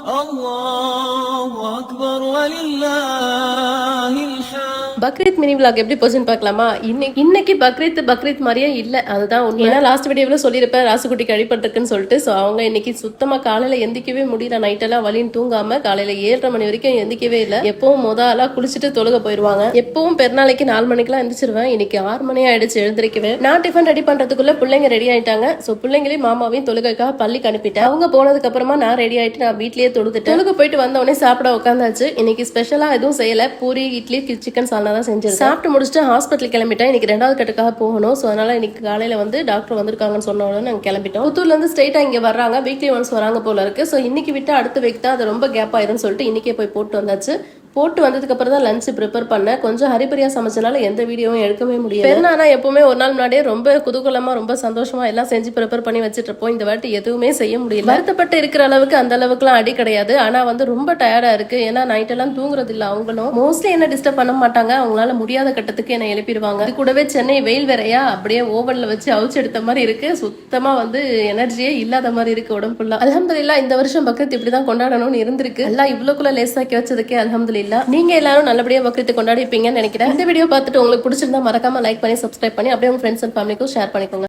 الله أكبر ولله الحمد. Bakrid mini vlog எப்படி போச்சுன்னு பார்க்கலாமா? இன்னைக்கு பக்ரீத் மாதிரியே இல்ல, அதுதான் உண்மை. ஏன்னா லாஸ்ட் வீடியோல சொல்லியிருப்பேன் ராசுகுட்டி கழிப்பட்டிருக்குன்னு சொல்லிட்டு. ஸோ அவங்க இன்னைக்கு சுத்தமா காலையில எந்திக்கவே முடியல. நைட்டெல்லாம் வலின்னு தூங்காம காலையில 7:30 மணி வரைக்கும் எந்திக்கவே இல்லை. எப்பவும் முதலா குளிச்சுட்டு தொழுக போயிருவாங்க. எப்பவும் பெருநாளைக்கு 4 மணிக்கெல்லாம் எந்திரிச்சிருவேன். இன்னைக்கு 6 மணி ஆயிடுச்சு எழுந்திருக்கவே. நான் டிஃபன் ரெடி பண்றதுக்குள்ள பிள்ளைங்க ரெடி ஆயிட்டாங்க. ஸோ பிள்ளைங்களையும் மாமாவையும் தொழுகைக்காக பள்ளிக்கு அனுப்பிட்டேன். அவங்க போனதுக்கு அப்புறமா நான் ரெடி ஆயிட்டு நான் வீட்லயே தொழுதுட்டு தொழுக போயிட்டு வந்த உடனே சாப்பிட உட்காந்தாச்சு. இன்னைக்கு ஸ்பெஷலா எதுவும் செய்யல. பூரி, இட்லி, சிக்கன் சால்னா தான் செஞ்சேன். சாப்பிட்டு முடிச்சுட்டு ஹாஸ்பிட்டல் கிளம்பிட்டேன். இன்னைக்கு 2வது கட்டுக்காக போகணும். ஸோ அதனால இன்னைக்கு காலையில வந்து டாக்டர் வந்திருக்காங்கன்னு சொன்ன உடனே நாங்கள் கிளம்பிட்டோம். புத்தூர்ல இருந்து ஸ்ட்ரெயிட்டா இங்க வர்றாங்க. வீக்லி ஒன்ஸ் வராங்க போல இருக்கு. ஸோ இன்னைக்கு விட்டு அடுத்த வீக் தான் அது ரொம்ப கேப் ஆயிரும்னு சொல்லிட்டு இன்னைக்கே போய் போட்டு வந்தாச்சு. போட்டு வந்ததுக்கு அப்புறம் தான் லஞ்ச் ப்ரிப்பேர் பண்ணேன். கொஞ்சம் ஹரிபரியா சமைச்சனால எந்த வீடியோவும் எடுக்கவே முடியாது. பெருநானா எப்பவுமே ஒரு நாள் முன்னாடியே ரொம்ப குதூகலமா ரொம்ப சந்தோஷமா எல்லாம் செஞ்சு ப்ரிப்பேர் பண்ணி வச்சுட்டு இருப்போம். இந்த வாட்டி எதுவுமே செய்ய முடியல. வருத்தப்பட்டு இருக்கிற அளவுக்கு அந்த அளவுக்குலாம் அடி கிடையாது. ஆனா வந்து ரொம்ப டயர்டா இருக்கு. ஏன்னா நைட் எல்லாம் தூங்குறது இல்ல. அவங்களும் மோஸ்ட்லி என்ன டிஸ்டர்ப் பண்ண மாட்டாங்க. அவங்களால முடியாத கட்டத்துக்கு என்ன எழுப்பிடுவாங்க. இது கூடவே சென்னை வெயில் வேறையா அப்படியே ஓவன்ல வச்சு அவிச்சு எடுத்த மாதிரி இருக்கு. சுத்தமா வந்து எனர்ஜியே இல்லாத மாதிரி இருக்கு உடம்புல. அல்ஹம்துலில்லாஹ் இந்த வருஷம் பக்ரீத் இப்படிதான் கொண்டாடணும்னு இருந்திருக்கு. எல்லாம் இவ்வளவுக்குள்ள லேசாக்கி வச்சதுக்கே அல்ஹம்துலில்லாஹ். நீங்க எல்லாரும் நல்லபடியா பக்ரீத் கொண்டாடிப்பீங்கன்னு நினைக்கிறேன். இந்த வீடியோ பார்த்துட்டு உங்களுக்கு பிடிச்சிருந்தா மறக்காம லைக் பண்ணி சப்ஸ்கிரைப் பண்ணி அப்படியே உங்க ஃப்ரெண்ட்ஸ் அண்ட் ஃபேமிலிக்கும் ஷேர் பண்ணிக்கோங்க.